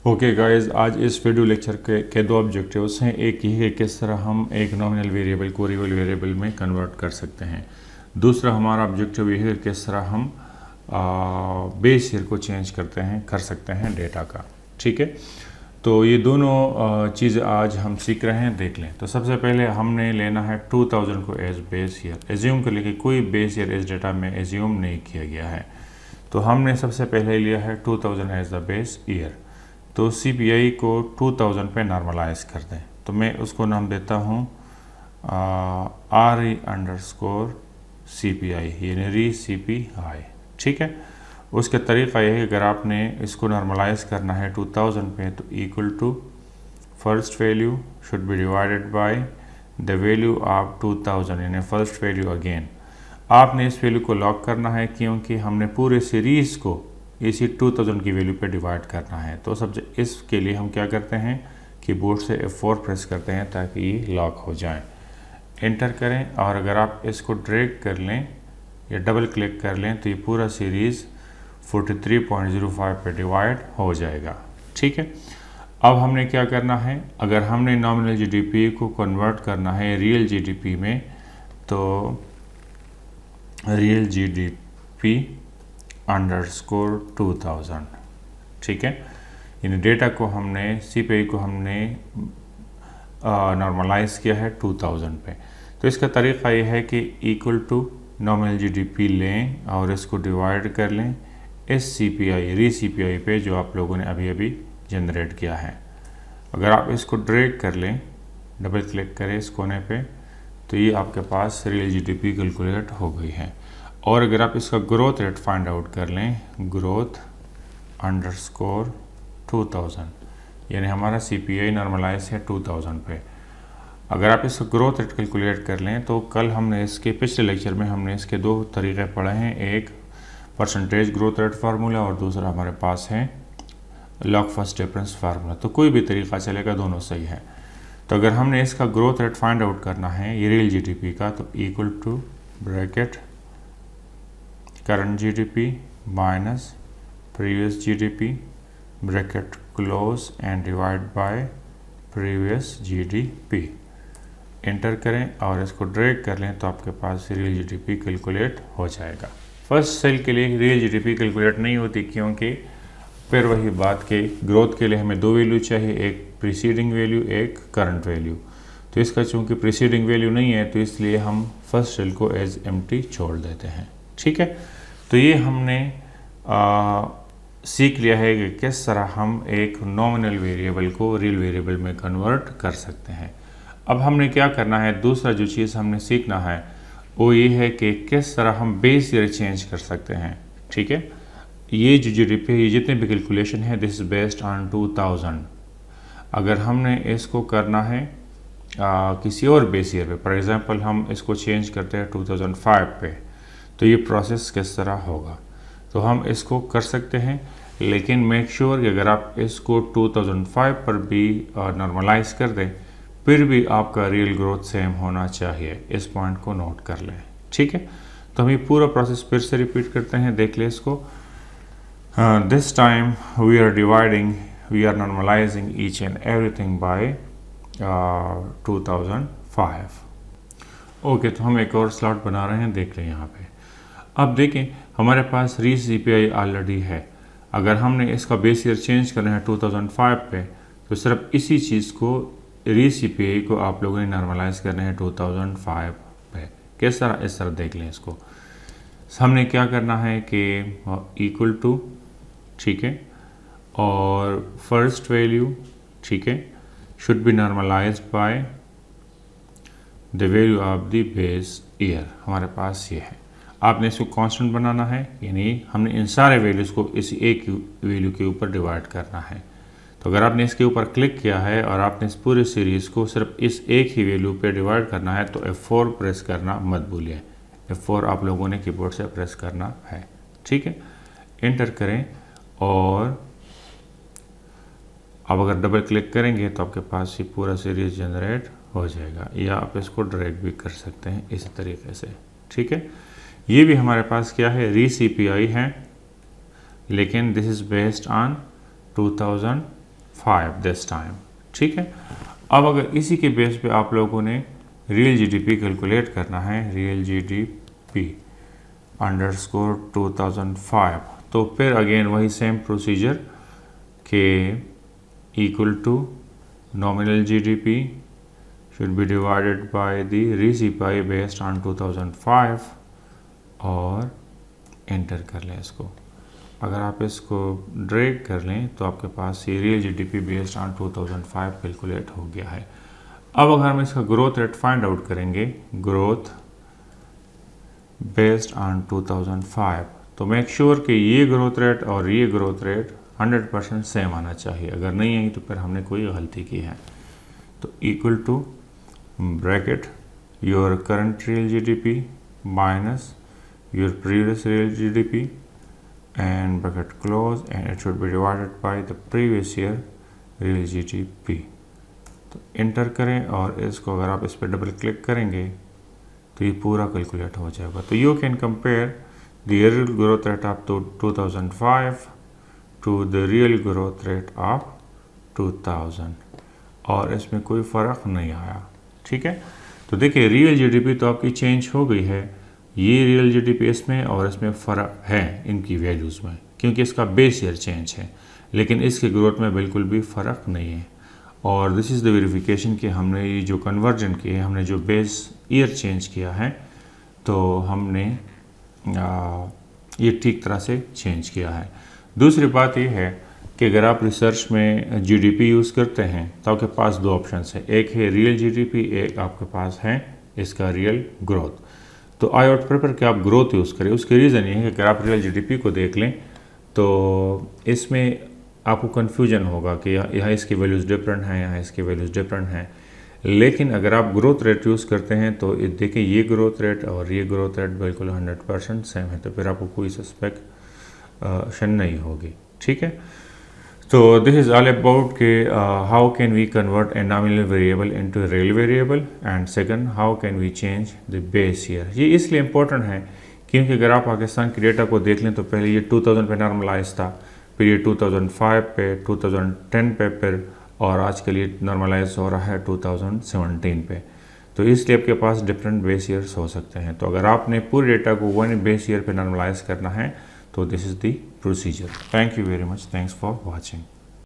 Okay guys, आज इस video lecture के दो ऑब्जेक्टिव्स हैं। एक ये है कि किस तरह हम एक नॉमिनल वेरिएबल को रियल वेरिएबल में कन्वर्ट कर सकते हैं। दूसरा हमारा ऑब्जेक्टिव ये है कि किस तरह हम बेस ईयर को चेंज कर सकते हैं डेटा का। ठीक है, तो ये दोनों चीज़ें आज हम सीख रहे हैं, देख लें। तो सबसे पहले हमने लेना है 2000 को एज बेस ईयर। एज्यूम कर लें कि कोई बेस ईयर इस डेटा में एज्यूम नहीं किया गया है, तो हमने सबसे पहले लिया है 2000 एज द बेस ईयर। तो CPI को 2000 पे नॉर्मलाइज कर दें, तो मैं उसको नाम देता हूँ RE_CPI यानी री CPI। ठीक है, उसका तरीका यह है, अगर आपने इसको नॉर्मलाइज करना है 2000 पे, तो equal to first value should be divided by the value of 2000 यानी फर्स्ट वैल्यू अगेन। आपने इस वैल्यू को लॉक करना है क्योंकि हमने पूरे सीरीज़ को इसी 2000 की वैल्यू पे डिवाइड करना है। तो सब इसके लिए हम क्या करते हैं, कीबोर्ड से F4 प्रेस करते हैं ताकि ये लॉक हो जाए। एंटर करें, और अगर आप इसको ड्रैग कर लें या डबल क्लिक कर लें तो ये पूरा सीरीज़ 43.05 पे डिवाइड हो जाएगा। ठीक है, अब हमने क्या करना है, अगर हमने नॉमिनल GDP को कन्वर्ट करना है रियल GDP में, तो रियल GDP अंडरस्कोर 2000। ठीक है, यानी डेटा को हमने CPI को हमने नॉर्मलाइज किया है 2000 पे। तो इसका तरीका ये है कि इक्वल टू नॉमिनल GDP लें और इसको डिवाइड कर लें इस CPI री CPI पे जो आप लोगों ने अभी अभी जनरेट किया है। अगर आप इसको ड्रैग कर लें, डबल क्लिक करें इस कोने पे, तो ये आपके पास रियल GDP कैलकुलेट हो गई है। और अगर आप इसका ग्रोथ रेट फाइंड आउट कर लें, ग्रोथ अंडरस्कोर 2000 यानी हमारा CPI नॉर्मलाइज है 2000 पे। अगर आप इसका ग्रोथ रेट कैलकुलेट कर लें, तो कल हमने इसके पिछले लेक्चर में हमने इसके दो तरीके पढ़े हैं, एक परसेंटेज ग्रोथ रेट फार्मूला और दूसरा हमारे पास है लॉग फर्स्ट डिफरेंस फार्मूला। तो कोई भी तरीका चलेगा, दोनों सही है। तो अगर हमने इसका ग्रोथ रेट फाइंड आउट करना है ये रियल GDP का, तो equal to bracket current GDP minus previous GDP bracket close and divide by previous GDP। Enter करें और इसको ड्रैग कर लें तो आपके पास रियल GDP कैलकुलेट हो जाएगा। फर्स्ट सेल के लिए रियल GDP कैलकुलेट नहीं होती क्योंकि फिर वही बात के ग्रोथ के लिए हमें दो वैल्यू चाहिए, एक प्रीसीडिंग वैल्यू, एक करंट वैल्यू। तो इसका चूंकि प्रीसीडिंग वैल्यू नहीं है, तो इसलिए हम फर्स्ट सेल को एज एम्प्टी छोड़ देते हैं। ठीक है, तो ये हमने सीख लिया है कि किस तरह हम एक नॉमिनल वेरिएबल को रियल वेरिएबल में कन्वर्ट कर सकते हैं। अब हमने क्या करना है, दूसरा जो चीज़ हमने सीखना है वो ये है कि किस तरह हम बेस ईयर चेंज कर सकते हैं। ठीक है, ये जो GDP है, ये जितने भी कैलकुलेशन है, दिस इज बेस्ड ऑन 2000। अगर हमने इसको करना है किसी और बेस ईयर पे, फॉर एग्जांपल हम इसको चेंज करते हैं 2005 पे, तो ये प्रोसेस किस तरह होगा। तो हम इसको कर सकते हैं, लेकिन मेक श्योर कि अगर आप इसको 2005 पर भी नॉर्मलाइज कर दें, फिर भी आपका रियल ग्रोथ सेम होना चाहिए। इस पॉइंट को नोट कर लें। ठीक है, तो हम ये पूरा प्रोसेस फिर से रिपीट करते हैं, देख लें इसको। This time we are dividing, we are normalising each and everything by 2005। Okay, तो हम एक और स्लॉट बना रहे हैं, देख लें यहाँ पे। अब देखें हमारे पास री CPI ऑलरेडी है। अगर हमने इसका बेस ईयर चेंज करना है 2005 पे, तो सिर्फ इसी चीज़ को री CPI को आप लोगों ने नॉर्मलाइज करना है 2005 पे। किस तरह, इस तरह देख लें इसको। हमने क्या करना है कि इक्वल टू, ठीक है, और फर्स्ट वैल्यू, ठीक है, should be normalised by the value of the base year. हमारे पास ये है। आपने इसको कांस्टेंट बनाना है, यानी हमने इन सारे वैल्यूज़ को इस एक वैल्यू के ऊपर डिवाइड करना है। तो अगर आपने इसके ऊपर क्लिक किया है और आपने इस पूरे सीरीज़ को सिर्फ इस एक ही वैल्यू पे डिवाइड करना है, तो F4 प्रेस करना मत भूलिए। F4 आप लोगों ने कीबोर्ड से प्रेस करना है। ठीक है, एंटर करें, और अब अगर डबल क्लिक करेंगे तो आपके पास ये पूरा सीरीज़ जनरेट हो जाएगा, या आप इसको ड्रैग भी कर सकते हैं इसी तरीके से। ठीक है, ये भी हमारे पास क्या है, री CPI है, लेकिन this is based on 2000 2005 this time. ठीक है, अब अगर इसी के बेस पे आप लोगों ने रियल जीडीपी कैलकुलेट करना है, रियल जीडीपी अंडरस्कोर 2005, तो फिर अगेन वही सेम प्रोसीजर के equal to nominal GDP should be divided by the ReCPI based on 2005 और एंटर कर लें इसको। अगर आप इसको ड्रैग कर लें तो आपके पास ये real GDP based on 2005 calculate हो गया है। अब अगर हम इसका ग्रोथ रेट फाइंड आउट करेंगे, ग्रोथ बेस्ड ऑन 2005, तो मेक श्योर कि ये ग्रोथ रेट और ये ग्रोथ रेट 100% सेम आना चाहिए। अगर नहीं है तो फिर हमने कोई गलती की है। तो equal to bracket your current real GDP minus your previous real GDP and bracket close, and it should be divided by the previous year real GDP। तो इंटर करें और इसको अगर आप इस पर डबल क्लिक करेंगे तो ये पूरा कैलकुलेट हो जाएगा। तो you can compare the real growth rate of 2005 to the real growth rate of 2000 और इसमें कोई फ़र्क नहीं आया। ठीक है, तो देखिए रियल जीडीपी तो आपकी चेंज हो गई है, ये रियल जीडीपी इसमें और इसमें फ़र्क है इनकी वैल्यूज़ में, क्योंकि इसका बेस ईयर चेंज है, लेकिन इसके ग्रोथ में बिल्कुल भी फ़र्क नहीं है। और दिस इज़ द वेरिफिकेशन कि हमने ये जो कन्वर्जन की है, हमने जो बेस ईयर चेंज किया है, तो हमने ये ठीक तरह से चेंज किया है। दूसरी बात ये है कि अगर आप रिसर्च में जीडीपी यूज़ करते हैं तो आपके पास दो ऑप्शंस हैं, एक है रियल जीडीपी, एक आपके पास है इसका रियल ग्रोथ। तो आई वुड प्रेफर कि आप ग्रोथ यूज़ करें। उसकी रीज़न ये है कि अगर आप रियल जीडीपी को देख लें तो इसमें आपको कन्फ्यूजन होगा कि यहाँ इसकी वैल्यूज़ डिफरेंट हैं, यहाँ इसकी वैल्यूज़ डिफरेंट हैं। लेकिन अगर आप ग्रोथ रेट यूज़ करते हैं तो देखिए ये ग्रोथ रेट और ये ग्रोथ रेट बिल्कुल 100% सेम है, तो फिर आपको कोई सस्पेक्शन नहीं होगी। ठीक है, तो दिस इज़ ऑल अबाउट कि how can we convert a nominal variable into real variable, and second how can we change the base year. ये इसलिए इम्पोर्टेंट है क्योंकि अगर आप पाकिस्तान के डेटा को देख लें तो पहले ये 2000 पे नॉर्मलाइज था, फिर ये 2005 पे, 2010 पे, फिर और आज के लिए नॉर्मलाइज हो रहा है 2017 पे। तो इसलिए आपके पास डिफरेंट बेस ईयर्स हो सकते हैं। तो अगर आपने पूरे डेटा को वन बेस ईयर पे नॉर्मलाइज करना है तो this is the procedure. Thank you very much. Thanks for watching.